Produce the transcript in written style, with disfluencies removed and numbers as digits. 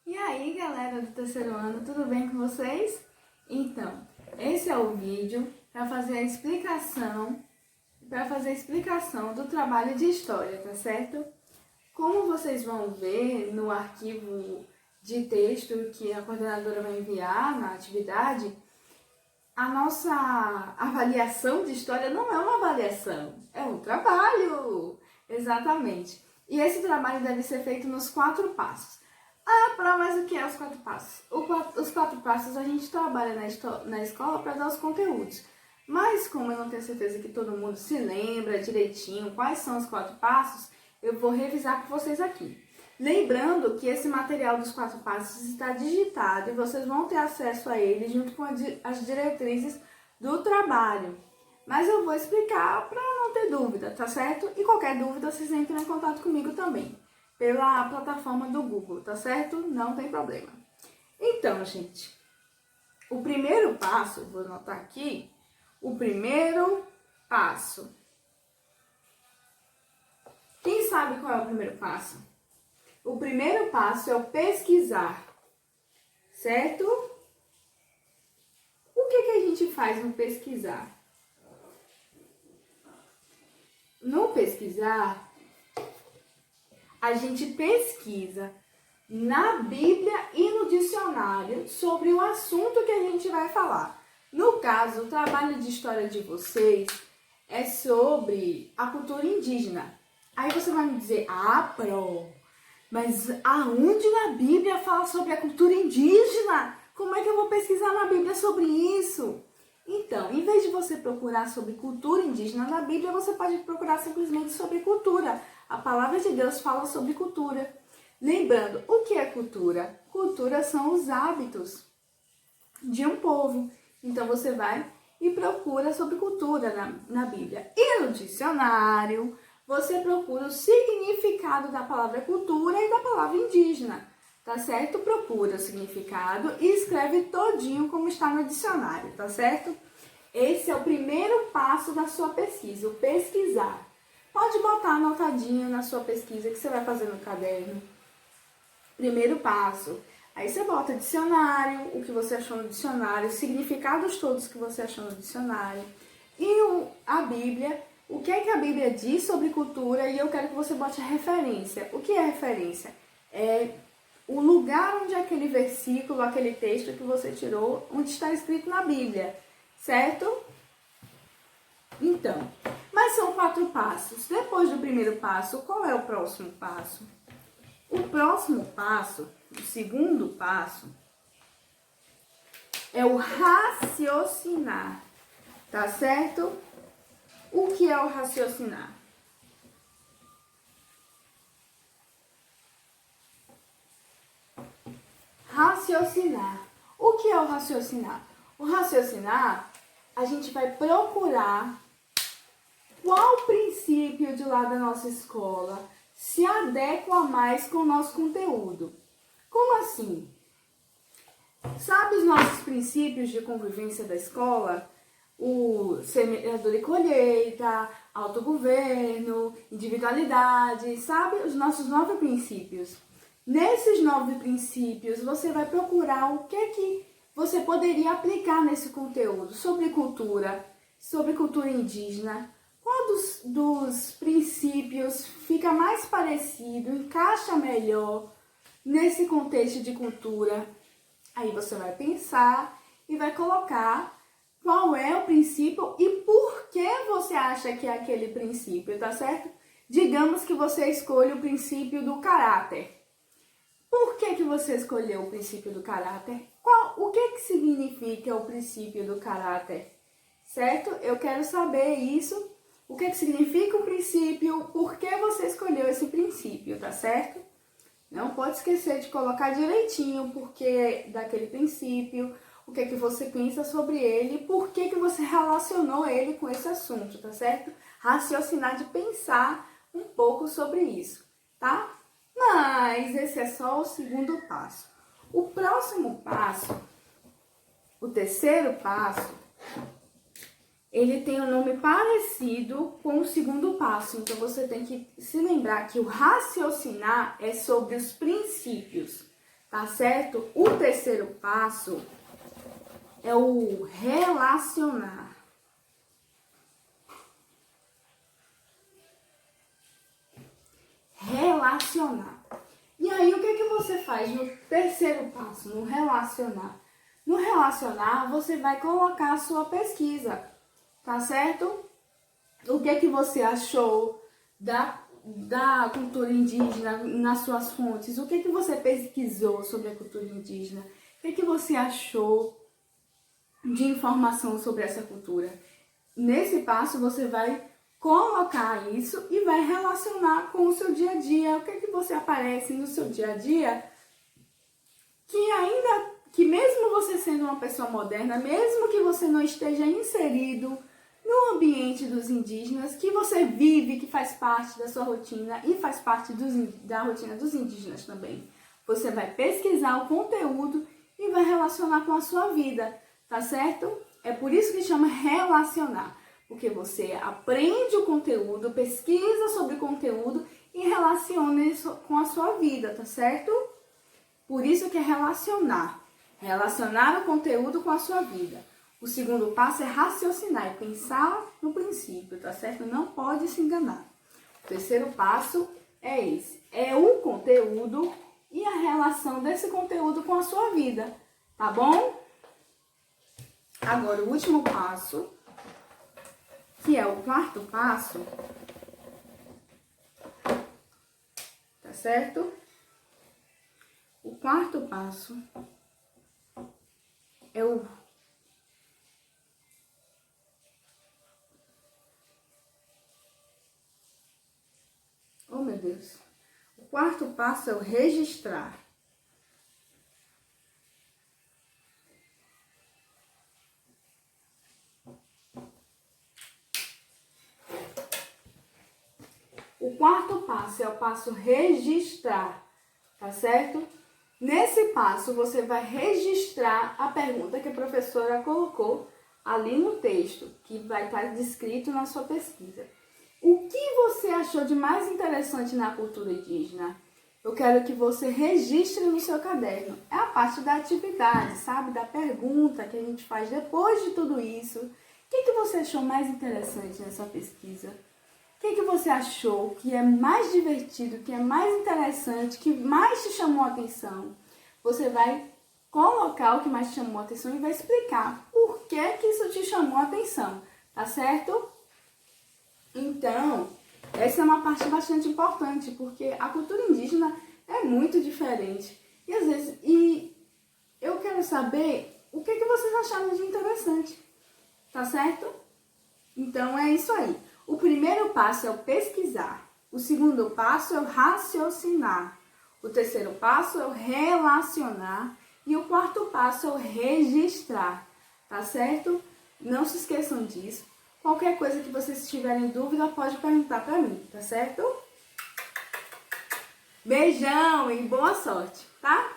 E aí, galera do terceiro ano, tudo bem com vocês? Então, esse é o vídeo para fazer a explicação do trabalho de história, tá certo? Como vocês vão ver no arquivo de texto que a coordenadora vai enviar na atividade, a nossa avaliação de história não é uma avaliação, é um trabalho! Exatamente. E esse trabalho deve ser feito nos 4 passos. Mas o que é os 4 passos? Os 4 passos a gente trabalha na escola para dar os conteúdos. Mas como eu não tenho certeza que todo mundo se lembra direitinho quais são os 4 passos, eu vou revisar com vocês aqui. Lembrando que esse material dos 4 passos está digitado e vocês vão ter acesso a ele junto com as diretrizes do trabalho. Mas eu vou explicar para não ter dúvida, tá certo? E qualquer dúvida vocês entram em contato comigo também, pela plataforma do Google, tá certo? Não tem problema. Então, gente, o primeiro passo, vou anotar aqui, o primeiro passo. Quem sabe qual é o primeiro passo? O primeiro passo é o pesquisar, certo? O que a gente faz no pesquisar? No pesquisar, a gente pesquisa na Bíblia e no dicionário sobre o assunto que a gente vai falar. No caso, o trabalho de história de vocês é sobre a cultura indígena. Aí você vai me dizer, mas aonde na Bíblia fala sobre a cultura indígena? Como é que eu vou pesquisar na Bíblia sobre isso? Então, em vez de você procurar sobre cultura indígena na Bíblia, você pode procurar simplesmente sobre cultura. A palavra de Deus fala sobre cultura. Lembrando, o que é cultura? Cultura são os hábitos de um povo. Então, você vai e procura sobre cultura na Bíblia. E no dicionário, você procura o significado da palavra cultura e da palavra indígena. Tá certo? Procura o significado e escreve todinho como está no dicionário, tá certo? Esse é o primeiro passo da sua pesquisa, o pesquisar. Pode botar anotadinho na sua pesquisa que você vai fazer no caderno. Primeiro passo. Aí você bota dicionário, o que você achou no dicionário, os significados todos que você achou no dicionário. E a Bíblia, o que é que a Bíblia diz sobre cultura, e eu quero que você bote a referência. O que é referência? É o lugar onde aquele versículo, aquele texto que você tirou, onde está escrito na Bíblia, certo? Então, mas são 4 passos. Depois do primeiro passo, qual é o próximo passo? O próximo passo, o segundo passo, é o raciocinar, tá certo? O que é o raciocinar? Raciocinar. O que é o raciocinar? O raciocinar, a gente vai procurar qual princípio de lá da nossa escola se adequa mais com o nosso conteúdo. Como assim? Sabe os nossos princípios de convivência da escola? O semeador e colheita, autogoverno, individualidade, sabe? Os nossos 9 princípios. Nesses 9 princípios, você vai procurar o que você poderia aplicar nesse conteúdo sobre cultura indígena. Qual dos princípios fica mais parecido, encaixa melhor nesse contexto de cultura? Aí você vai pensar e vai colocar qual é o princípio e por que você acha que é aquele princípio, tá certo? Digamos que você escolha o princípio do caráter. Por que você escolheu o princípio do caráter? O que significa o princípio do caráter? Certo? Eu quero saber isso. O que significa o princípio? Por que você escolheu esse princípio, tá certo? Não pode esquecer de colocar direitinho o porquê daquele princípio, o que você pensa sobre ele, por que você relacionou ele com esse assunto, tá certo? Raciocinar de pensar um pouco sobre isso, tá? Mas esse é só o segundo passo. O próximo passo, o terceiro passo, ele tem um nome parecido com o segundo passo. Então, você tem que se lembrar que o raciocinar é sobre os princípios, tá certo? O terceiro passo é o relacionar. Relacionar. E aí, o que você faz no terceiro passo, no relacionar? No relacionar, você vai colocar a sua pesquisa, tá certo? O que você achou da cultura indígena nas suas fontes? O que você pesquisou sobre a cultura indígena? O que você achou de informação sobre essa cultura? Nesse passo, você vai colocar isso e vai relacionar com o seu dia a dia. O que você aparece no seu dia a dia que mesmo você sendo uma pessoa moderna, mesmo que você não esteja inserido no ambiente dos indígenas, que você vive, que faz parte da sua rotina e faz parte da rotina dos indígenas também. Você vai pesquisar o conteúdo e vai relacionar com a sua vida, tá certo? É por isso que chama relacionar, porque você aprende o conteúdo, pesquisa sobre o conteúdo e relaciona isso com a sua vida, tá certo? Por isso que é relacionar. Relacionar o conteúdo com a sua vida. O segundo passo é raciocinar, é pensar no princípio, tá certo? Não pode se enganar. O terceiro passo é esse. É o conteúdo e a relação desse conteúdo com a sua vida, tá bom? Agora, o último passo, que é o quarto passo, tá certo? O quarto passo é o Oh, meu Deus. O quarto passo é o registrar. O quarto passo é o passo registrar, tá certo? Nesse passo, você vai registrar a pergunta que a professora colocou ali no texto, que vai estar descrito na sua pesquisa. O que você achou de mais interessante na cultura indígena? Eu quero que você registre no seu caderno. É a parte da atividade, sabe? Da pergunta que a gente faz depois de tudo isso. O que você achou mais interessante nessa pesquisa? O que você achou que é mais divertido, que é mais interessante, que mais te chamou a atenção? Você vai colocar o que mais te chamou a atenção e vai explicar por que isso te chamou a atenção, tá certo? Então, essa é uma parte bastante importante, porque a cultura indígena é muito diferente. E às vezes, eu quero saber o que vocês acharam de interessante, tá certo? Então, é isso aí. O primeiro passo é o pesquisar. O segundo passo é o raciocinar. O terceiro passo é o relacionar. E o quarto passo é o registrar, tá certo? Não se esqueçam disso. Qualquer coisa que vocês tiverem dúvida, pode perguntar pra mim, tá certo? Beijão e boa sorte, tá?